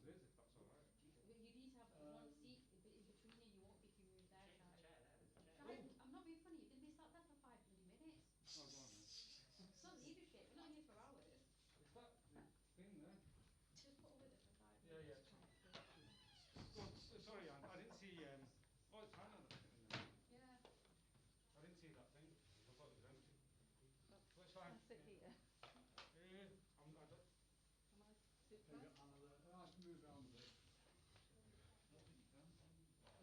is, if that's all right. But you need to have one seat in between you. You won't be if you move there, Shai. Shai, I'm not being funny. You've been sat there for 5 bloody minutes. Oh, go on then. It's not leadership. We're not here for hours. Is that the thing there? Just put up with it for 5 minutes. Yeah, yeah. Thank you. Well, sorry, Anne, I didn't see. Oh, it's fine now that it's in there. Yeah. I didn't see that thing. I thought it was empty. Well, But it's fine. can I sit here? I don't. Can I sit Take first? it, Anna, there. I have to move around a bit. I think you can.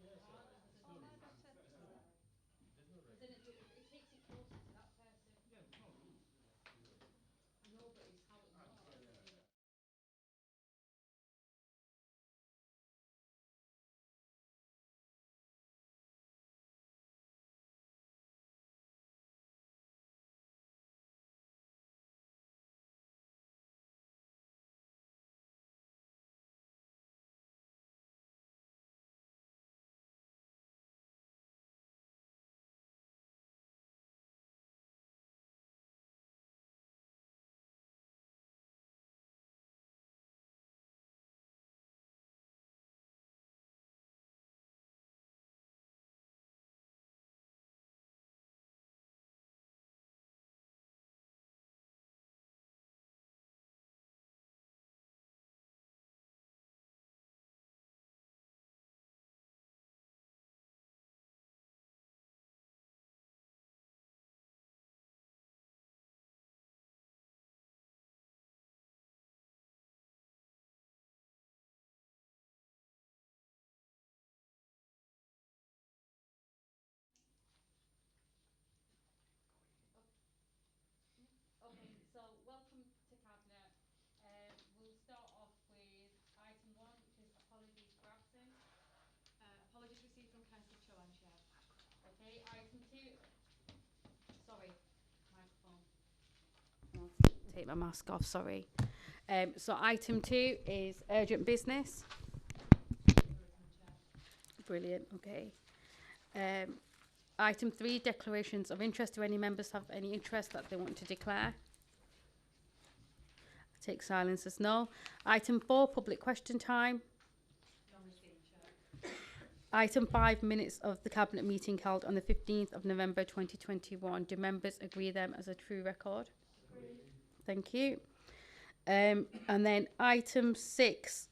Yes, Oh, there's oh no my reason. better. There's no Sorry. reason. There's no Because reason. then it takes it closer to that person. Yeah, there's no rules, is there? I know, but it's how it looks. Yeah, yeah. Okay, so welcome to Cabinet. We'll start off with item 1, which is apologies for absence. Apologies received from Councillor Chowan, Chair. Okay, item 2. Sorry, microphone. Take my mask off, sorry. So item 2 is urgent business. Urgent, Chair. Brilliant, okay. Item 3, declarations of interest. Do any members have any interest that they want to declare? I take silence as no. Item 4, public question time. None received, Chair. Item 5, minutes of the Cabinet meeting held on the 15th of November 2021. Do members agree them as a true record? Agreed. Thank you. And then item 6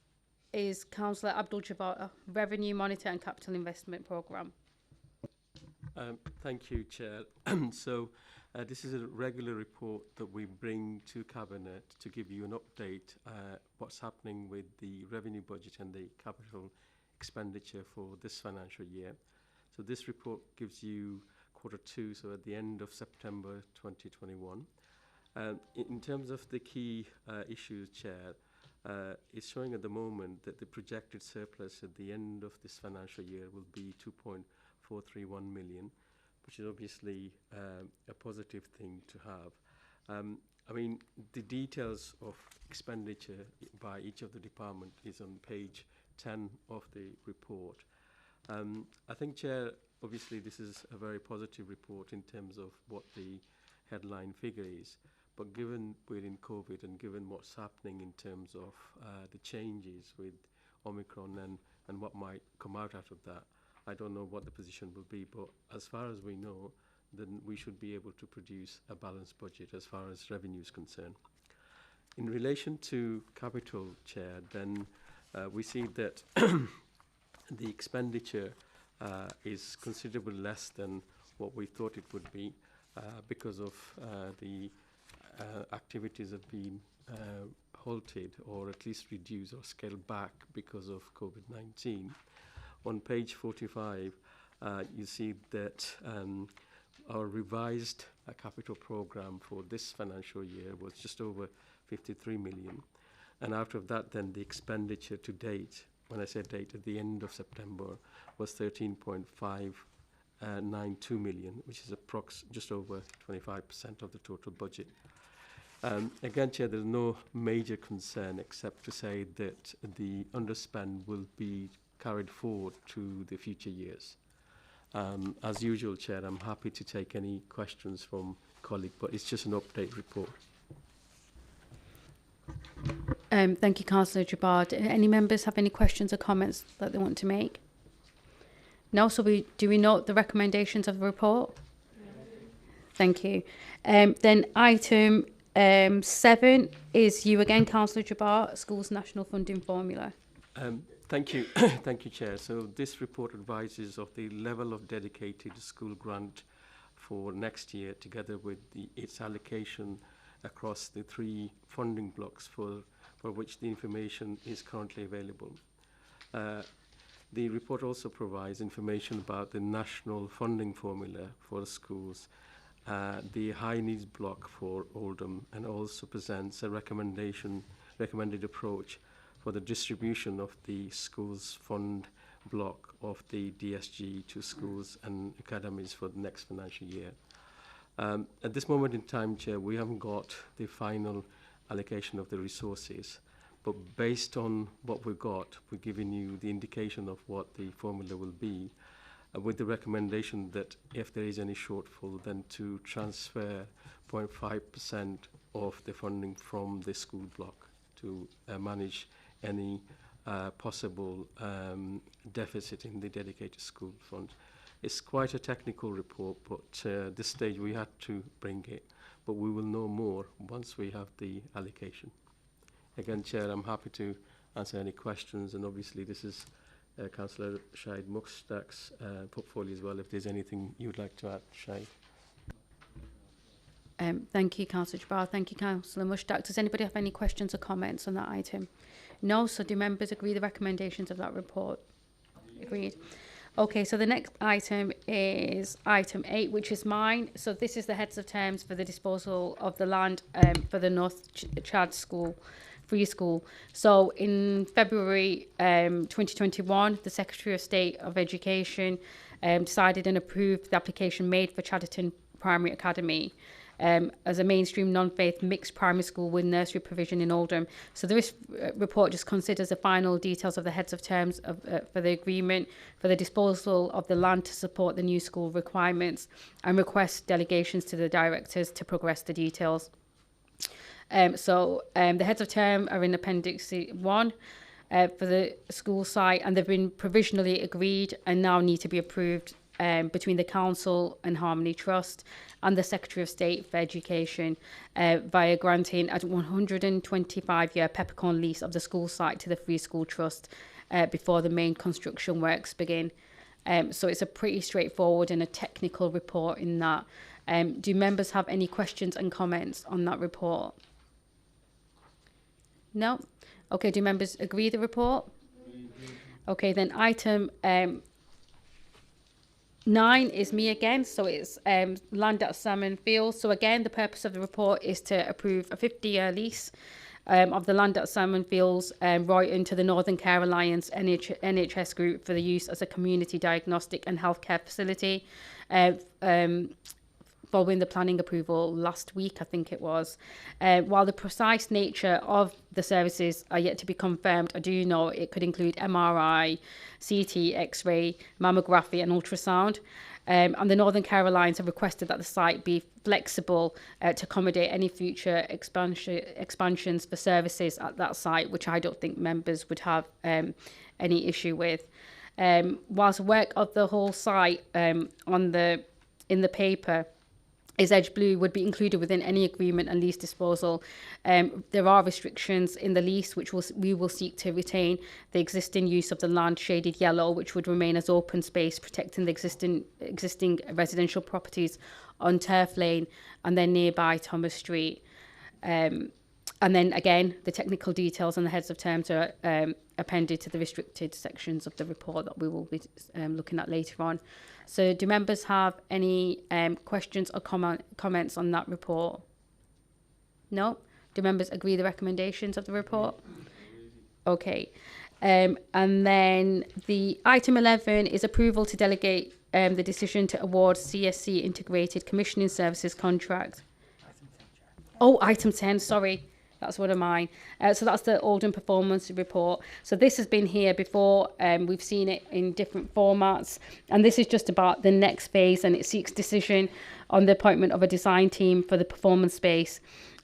is Councillor Abdul Jabbar, Revenue Monitor and Capital Investment Programme. Thank you, Chair. This is a regular report that we bring to Cabinet to give you an update what's happening with the revenue budget and the capital expenditure for this financial year. So this report gives you Q2, so at the end of September 2021. In terms of the key issues, Chair, it's showing at the moment that the projected surplus at the end of this financial year will be 2.431 million, which is obviously a positive thing to have. I mean, the details of expenditure by each of the department is on page 10 of the report. I think, Chair, obviously this is a very positive report in terms of what the headline figure is. But given we're in COVID and given what's happening in terms of the changes with Omicron and what might come out of that, I don't know what the position will be. But as far as we know, then we should be able to produce a balanced budget as far as revenue is concerned. In relation to capital, Chair, then we see that the expenditure is considerably less than what we thought it would be because of the activities have been halted or at least reduced or scaled back because of COVID-19. On page 45, you see that our revised capital program for this financial year was just over 53 million. And out of that, then the expenditure to date, when I say date, at the end of September, was 13.592 million, which is just over 25% of the total budget. Again, Chair, there's no major concern except to say that the underspend will be carried forward to the future years. As usual, Chair, I'm happy to take any questions from colleagues, but it's just an update report. Thank you, Councillor Jabbar. Any members have any questions or comments that they want to make? No, so do we note the recommendations of the report? Thank you. Then item 7 is you again, Councillor Jabbar, Schools National Funding Formula. Thank you. Thank you, Chair. So this report advises of the level of dedicated school grant for next year, together with its allocation across the 3 funding blocks for which the information is currently available. The report also provides information about the national funding formula for schools, the high needs block for Oldham, and also presents a recommended approach for the distribution of the schools fund block of the DSG to schools and academies for the next financial year. At this moment in time, Chair, we haven't got the final allocation of the resources, but based on what we've got, we're giving you the indication of what the formula will be, with the recommendation that if there is any shortfall, then to transfer 0.5% of the funding from the school block to manage any possible deficit in the dedicated school fund. It's quite a technical report, but at this stage we had to bring it, but we will know more once we have the allocation. Again, Chair, I'm happy to answer any questions, and obviously this is Councillor Shahid Mushtaq's portfolio as well, if there's anything you would like to add, Shahid. Thank you, Councillor Jabbar. Thank you, Councillor Mushtaq. Does anybody have any questions or comments on that item? No, so do members agree the recommendations of that report? Agreed. Okay, so the next item is item 8, which is mine. So this is the heads of terms for the disposal of the land for the North Chad School, Free School. So in February 2021, the Secretary of State of Education decided and approved the application made for Chadderton Primary Academy as a mainstream non-faith mixed primary school with nursery provision in Oldham. So this report just considers the final details of the heads of terms for the agreement for the disposal of the land to support the new school requirements, and requests delegations to the directors to progress the details. The heads of term are in Appendix 1 for the school site, and they've been provisionally agreed and now need to be approved between the Council and Harmony Trust and the Secretary of State for Education via granting a 125-year peppercorn lease of the school site to the Free School Trust before the main construction works begin. So it's a pretty straightforward and a technical report in that. Do members have any questions and comments on that report? No? Okay, do members agree the report? Okay, then item 9 is me again, so it's land at Salmon Fields. So again, the purpose of the report is to approve a 50-year lease of the land at Salmon Fields, Royton, to the Northern Care Alliance NHS Group for the use as a community diagnostic and healthcare facility. Following the planning approval last week, I think it was. While the precise nature of the services are yet to be confirmed, I do know it could include MRI, CT, X-ray, mammography and ultrasound. And the Northern Care Alliance have requested that the site be flexible to accommodate any future expansions for services at that site, which I don't think members would have any issue with. Whilst work of the whole site in the paper is Edge Blue would be included within any agreement and lease disposal. There are restrictions in the lease which we will seek to retain the existing use of the land shaded yellow, which would remain as open space, protecting the existing residential properties on Turf Lane and then nearby Thomas Street. And then again, the technical details and the heads of terms are appended to the restricted sections of the report that we will be looking at later on. So do members have any questions or comments on that report? No? Do members agree the recommendations of the report? Okay. And then the item 11 is approval to delegate the decision to award CSC Integrated Commissioning Services contract. Oh, item 10, sorry. That's one of mine. So that's the Oldham Performance Report. So this has been here before. We've seen it in different formats. And this is just about the next phase, and it seeks decision on the appointment of a design team for the performance space.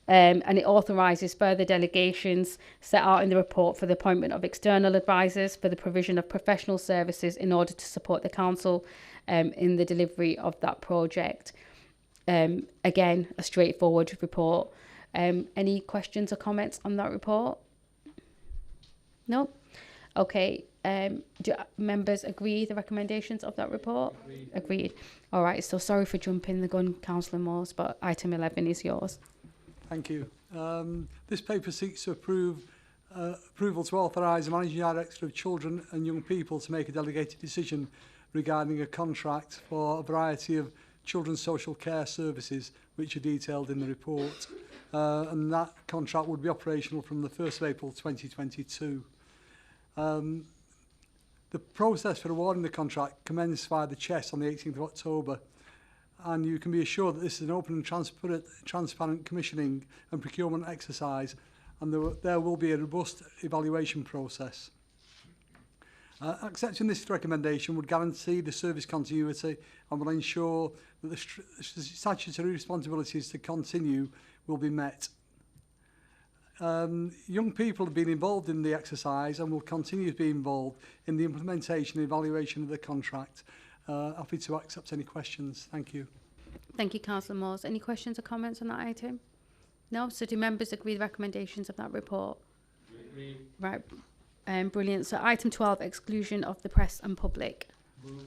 and it authorises further delegations set out in the report for the appointment of external advisors for the provision of professional services in order to support the council in the delivery of that project. Again, a straightforward report. Any questions or comments on that report? No? Okay. Do members agree the recommendations of that report? Agreed. All right. So sorry for jumping the gun, Councillor Morse, but item 11 is yours. Thank you. This paper seeks to approval to authorise the Managing Director of Children and Young People to make a delegated decision regarding a contract for a variety of children's social care services, which are detailed in the report. And that contract would be operational from the 1st of April 2022. The process for awarding the contract commenced via the CHESS on the 18th of October, and you can be assured that this is an open and transparent commissioning and procurement exercise, and there will be a robust evaluation process. Accepting this recommendation would guarantee the service continuity and will ensure that the statutory responsibilities to continue will be met. Young people have been involved in the exercise and will continue to be involved in the implementation and evaluation of the contract. Happy to accept any questions. Thank you. Thank you, Councillor Morse. Any questions or comments on that item? No? So do members agree with the recommendations of that report? Agree. Right. Brilliant. So item 12, exclusion of the press and public. Move.